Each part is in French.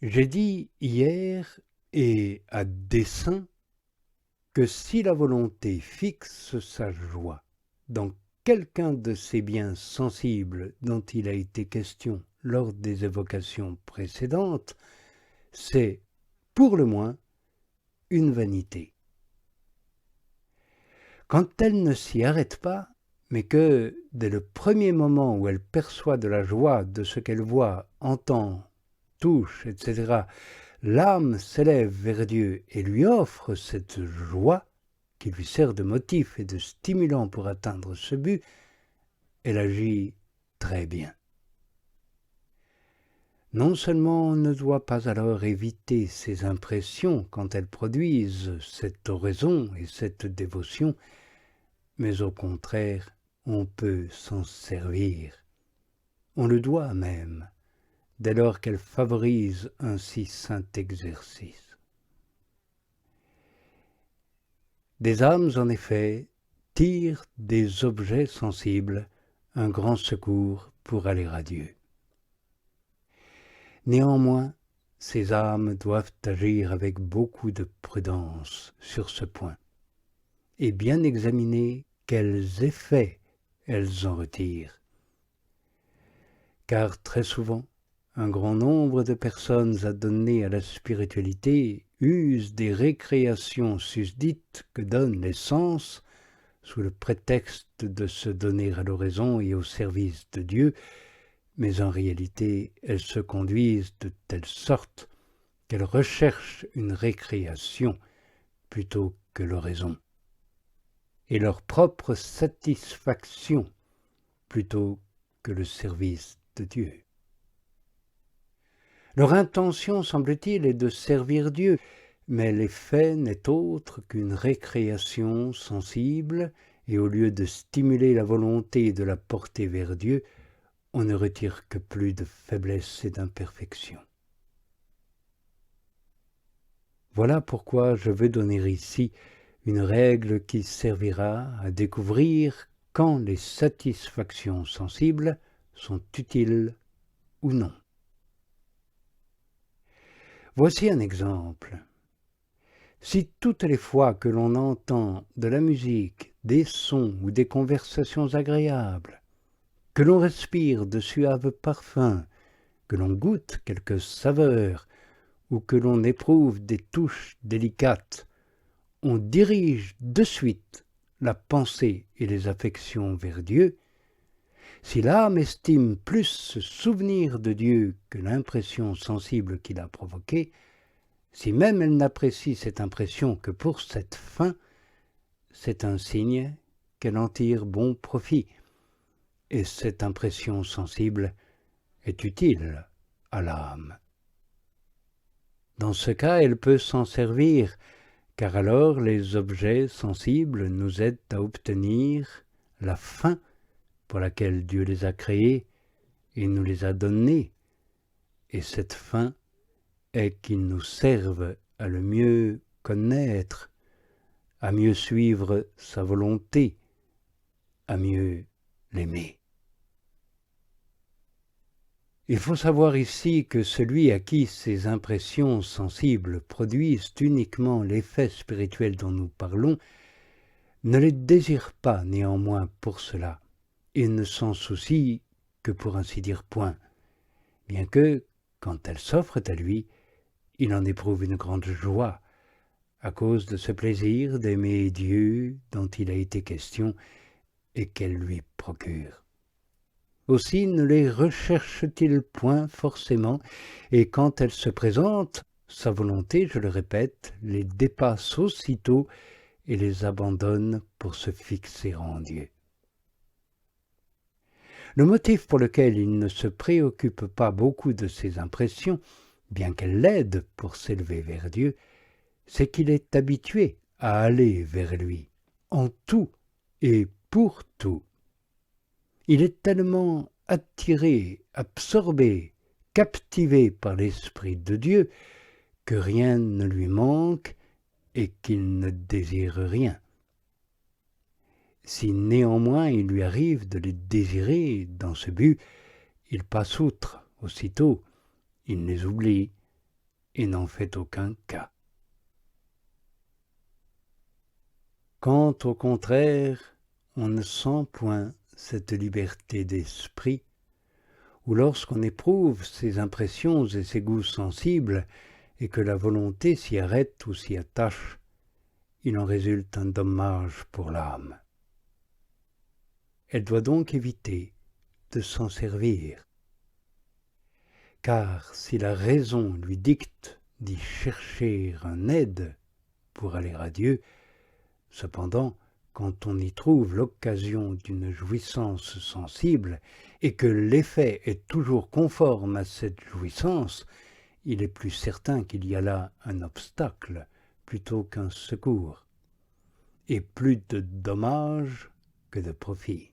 J'ai dit hier, et à dessein, que si la volonté fixe sa joie dans quelqu'un de ces biens sensibles dont il a été question lors des évocations précédentes, c'est, pour le moins, une vanité. Quand elle ne s'y arrête pas, mais que, dès le premier moment où elle perçoit de la joie de ce qu'elle voit, entend, touche, etc., l'âme s'élève vers Dieu et lui offre cette joie qui lui sert de motif et de stimulant pour atteindre ce but, elle agit très bien. Non seulement on ne doit pas alors éviter ces impressions quand elles produisent cette oraison et cette dévotion, mais au contraire, on peut s'en servir. On le doit même, dès lors qu'elle favorise un si saint exercice. Des âmes, en effet, tirent des objets sensibles un grand secours pour aller à Dieu. Néanmoins, ces âmes doivent agir avec beaucoup de prudence sur ce point, et bien examiner quels effets elles en retirent. Car très souvent, un grand nombre de personnes adonnées à la spiritualité usent des récréations susdites que donnent les sens, sous le prétexte de se donner à l'oraison et au service de Dieu, mais en réalité elles se conduisent de telle sorte qu'elles recherchent une récréation plutôt que l'oraison, et leur propre satisfaction plutôt que le service de Dieu. Leur intention, semble-t-il, est de servir Dieu, mais l'effet n'est autre qu'une récréation sensible, et au lieu de stimuler la volonté et de la porter vers Dieu, on ne retire que plus de faiblesse et d'imperfection. Voilà pourquoi je veux donner ici une règle qui servira à découvrir quand les satisfactions sensibles sont utiles ou non. Voici un exemple. Si toutes les fois que l'on entend de la musique, des sons ou des conversations agréables, que l'on respire de suaves parfums, que l'on goûte quelques saveurs ou que l'on éprouve des touches délicates, on dirige de suite la pensée et les affections vers Dieu, si l'âme estime plus ce souvenir de Dieu que l'impression sensible qu'il a provoquée, si même elle n'apprécie cette impression que pour cette fin, c'est un signe qu'elle en tire bon profit, et cette impression sensible est utile à l'âme. Dans ce cas, elle peut s'en servir, car alors les objets sensibles nous aident à obtenir la fin pour laquelle Dieu les a créés et nous les a donnés, et cette fin est qu'ils nous servent à le mieux connaître, à mieux suivre sa volonté, à mieux l'aimer. Il faut savoir ici que celui à qui ces impressions sensibles produisent uniquement l'effet spirituel dont nous parlons ne les désire pas néanmoins pour cela, et ne s'en soucie que pour ainsi dire point, bien que, quand elles s'offrent à lui, il en éprouve une grande joie, à cause de ce plaisir d'aimer Dieu dont il a été question et qu'elle lui procure. Aussi ne les recherche-t-il point forcément, et quand elles se présentent, sa volonté, je le répète, les dépasse aussitôt et les abandonne pour se fixer en Dieu. Le motif pour lequel il ne se préoccupe pas beaucoup de ces impressions, bien qu'elles l'aident pour s'élever vers Dieu, c'est qu'il est habitué à aller vers lui, en tout et pour tout. Il est tellement attiré, absorbé, captivé par l'Esprit de Dieu que rien ne lui manque et qu'il ne désire rien. Si néanmoins il lui arrive de les désirer dans ce but, il passe outre aussitôt, il les oublie et n'en fait aucun cas. Quand au contraire, on ne sent point cette liberté d'esprit, ou lorsqu'on éprouve ses impressions et ses goûts sensibles, et que la volonté s'y arrête ou s'y attache, il en résulte un dommage pour l'âme. Elle doit donc éviter de s'en servir. Car si la raison lui dicte d'y chercher un aide pour aller à Dieu, cependant, quand on y trouve l'occasion d'une jouissance sensible et que l'effet est toujours conforme à cette jouissance, il est plus certain qu'il y a là un obstacle plutôt qu'un secours, et plus de dommages que de profit.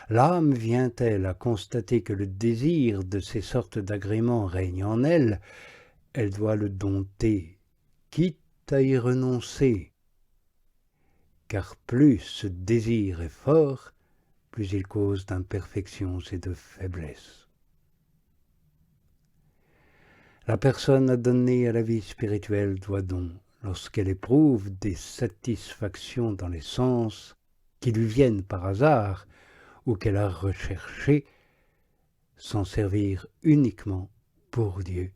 L'âme vient-elle à constater que le désir de ces sortes d'agréments règne en elle, elle doit le dompter, quitte à y renoncer, car plus ce désir est fort, plus il cause d'imperfections et de faiblesses. La personne adonnée à la vie spirituelle doit donc, lorsqu'elle éprouve des satisfactions dans les sens qui lui viennent par hasard ou qu'elle a recherchées, s'en servir uniquement pour Dieu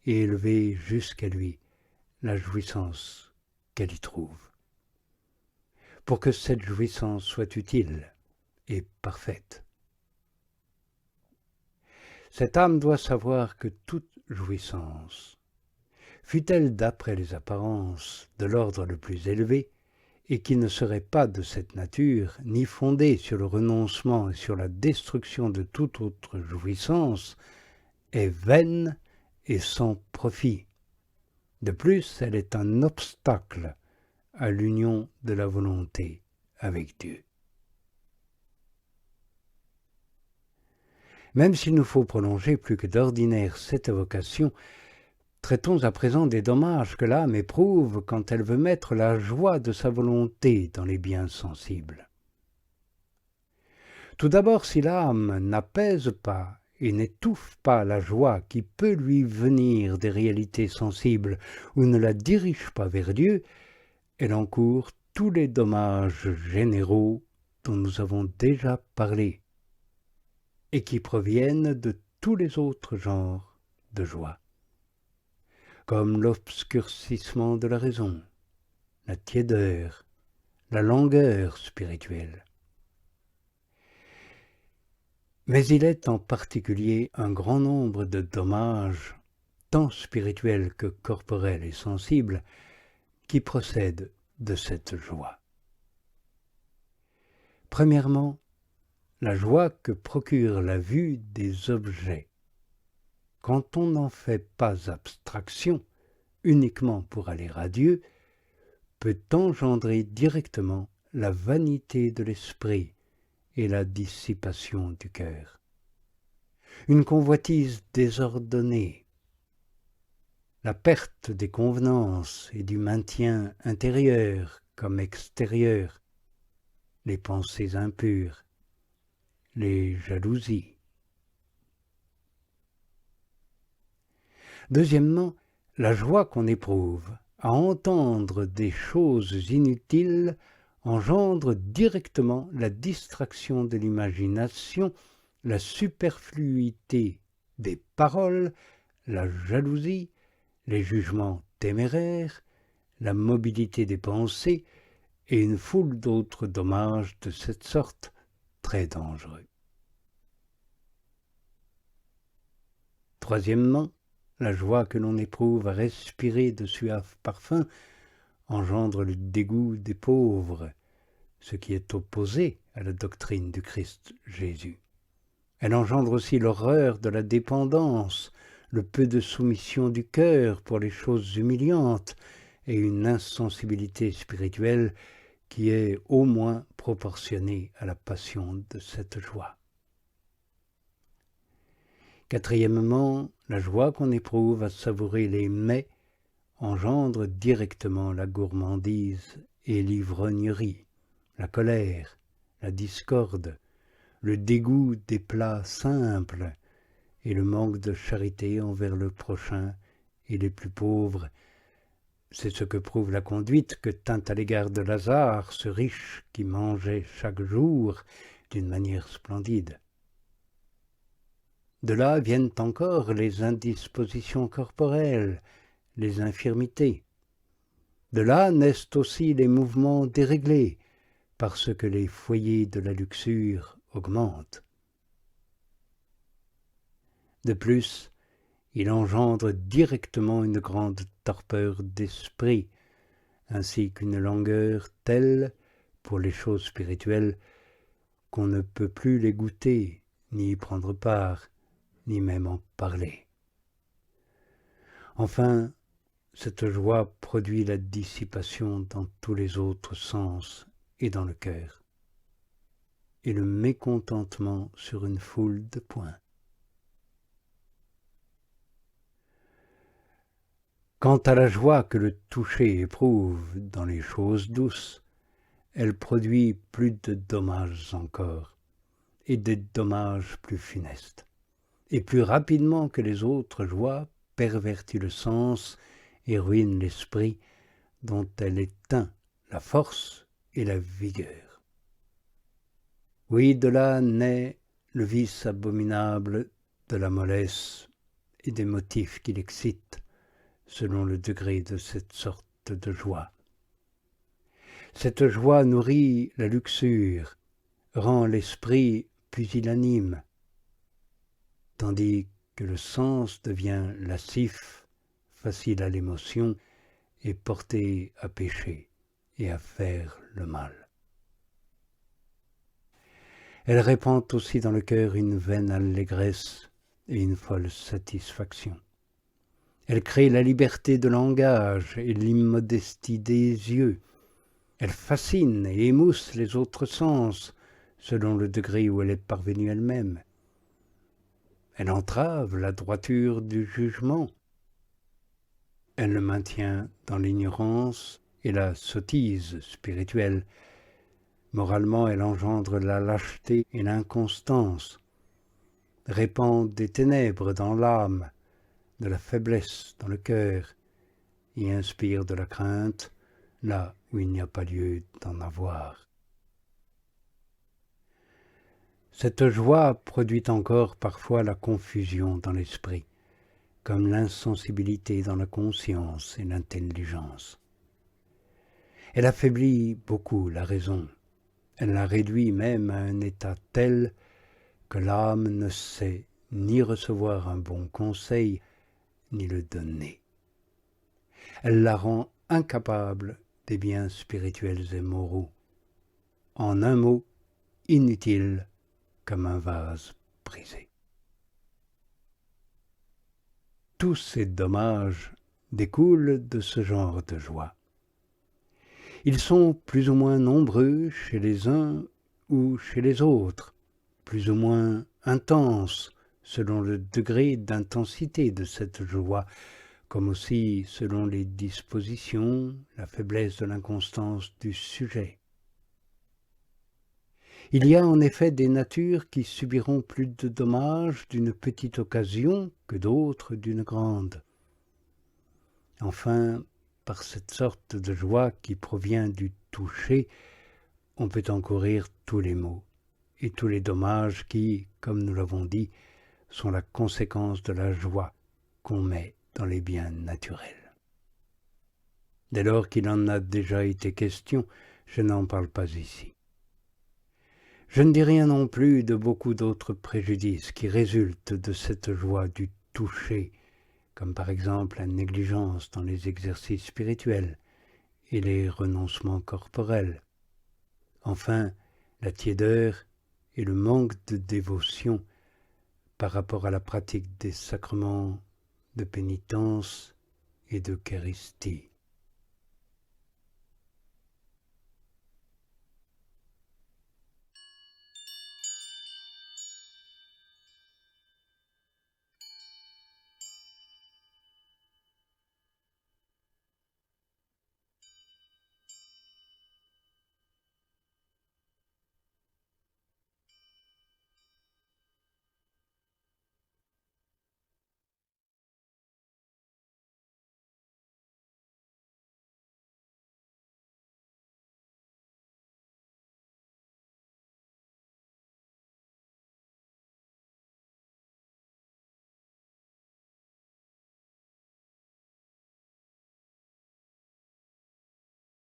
et élever jusqu'à lui la jouissance qu'elle y trouve, pour que cette jouissance soit utile et parfaite. Cette âme doit savoir que toute jouissance, fût-elle d'après les apparences de l'ordre le plus élevé, et qui ne serait pas de cette nature, ni fondée sur le renoncement et sur la destruction de toute autre jouissance, est vaine et sans profit. De plus, elle est un obstacle à l'union de la volonté avec Dieu. Même s'il nous faut prolonger plus que d'ordinaire cette évocation, traitons à présent des dommages que l'âme éprouve quand elle veut mettre la joie de sa volonté dans les biens sensibles. Tout d'abord, si l'âme n'apaise pas et n'étouffe pas la joie qui peut lui venir des réalités sensibles ou ne la dirige pas vers Dieu, elle encourt tous les dommages généraux dont nous avons déjà parlé et qui proviennent de tous les autres genres de joie, comme l'obscurcissement de la raison, la tiédeur, la langueur spirituelle. Mais il est en particulier un grand nombre de dommages, tant spirituels que corporels et sensibles, qui procèdent de cette joie. Premièrement, la joie que procure la vue des objets. Quand on n'en fait pas abstraction, uniquement pour aller à Dieu, peut engendrer directement la vanité de l'esprit et la dissipation du cœur. Une convoitise désordonnée, la perte des convenances et du maintien intérieur comme extérieur, les pensées impures, les jalousies. Deuxièmement, la joie qu'on éprouve à entendre des choses inutiles engendre directement la distraction de l'imagination, la superfluité des paroles, la jalousie, les jugements téméraires, la mobilité des pensées et une foule d'autres dommages de cette sorte très dangereux. Troisièmement, la joie que l'on éprouve à respirer de suaves parfums engendre le dégoût des pauvres, ce qui est opposé à la doctrine du Christ Jésus. Elle engendre aussi l'horreur de la dépendance, le peu de soumission du cœur pour les choses humiliantes et une insensibilité spirituelle qui est au moins proportionnée à la passion de cette joie. Quatrièmement, la joie qu'on éprouve à savourer les mets engendre directement la gourmandise et l'ivrognerie, la colère, la discorde, le dégoût des plats simples et le manque de charité envers le prochain et les plus pauvres. C'est ce que prouve la conduite que tint à l'égard de Lazare, ce riche qui mangeait chaque jour d'une manière splendide. De là viennent encore les indispositions corporelles, les infirmités. De là naissent aussi les mouvements déréglés, parce que les foyers de la luxure augmentent. De plus, il engendre directement une grande torpeur d'esprit, ainsi qu'une langueur telle, pour les choses spirituelles, qu'on ne peut plus les goûter, ni y prendre part, ni même en parler. Enfin, cette joie produit la dissipation dans tous les autres sens et dans le cœur, et le mécontentement sur une foule de points. Quant à la joie que le toucher éprouve dans les choses douces, elle produit plus de dommages encore, et des dommages plus funestes, et plus rapidement que les autres joies pervertit le sens et ruine l'esprit dont elle éteint la force et la vigueur. Oui, de là naît le vice abominable de la mollesse et des motifs qui l'excitent, selon le degré de cette sorte de joie. Cette joie nourrit la luxure, rend l'esprit pusillanime, tandis que le sens devient lascif, facile à l'émotion et porté à pécher et à faire le mal. Elle répand aussi dans le cœur une vaine allégresse et une folle satisfaction. Elle crée la liberté de langage et l'immodestie des yeux. Elle fascine et émousse les autres sens, selon le degré où elle est parvenue elle-même. Elle entrave la droiture du jugement. Elle le maintient dans l'ignorance et la sottise spirituelle. Moralement, elle engendre la lâcheté et l'inconstance, répand des ténèbres dans l'âme, de la faiblesse dans le cœur, et inspire de la crainte là où il n'y a pas lieu d'en avoir. Cette joie produit encore parfois la confusion dans l'esprit, comme l'insensibilité dans la conscience et l'intelligence. Elle affaiblit beaucoup la raison, elle la réduit même à un état tel que l'âme ne sait ni recevoir un bon conseil, ni le donner. Elle la rend incapable des biens spirituels et moraux. En un mot, inutile comme un vase brisé. Tous ces dommages découlent de ce genre de joie. Ils sont plus ou moins nombreux chez les uns ou chez les autres, plus ou moins intenses selon le degré d'intensité de cette joie, comme aussi selon les dispositions, la faiblesse de l'inconstance du sujet. Il y a en effet des natures qui subiront plus de dommages d'une petite occasion que d'autres d'une grande. Enfin, par cette sorte de joie qui provient du toucher, on peut encourir tous les maux et tous les dommages qui, comme nous l'avons dit, sont la conséquence de la joie qu'on met dans les biens naturels. Dès lors qu'il en a déjà été question, je n'en parle pas ici. Je ne dis rien non plus de beaucoup d'autres préjudices qui résultent de cette joie du toucher, comme par exemple la négligence dans les exercices spirituels et les renoncements corporels. Enfin, la tiédeur et le manque de dévotion par rapport à la pratique des sacrements de pénitence et d'Eucharistie.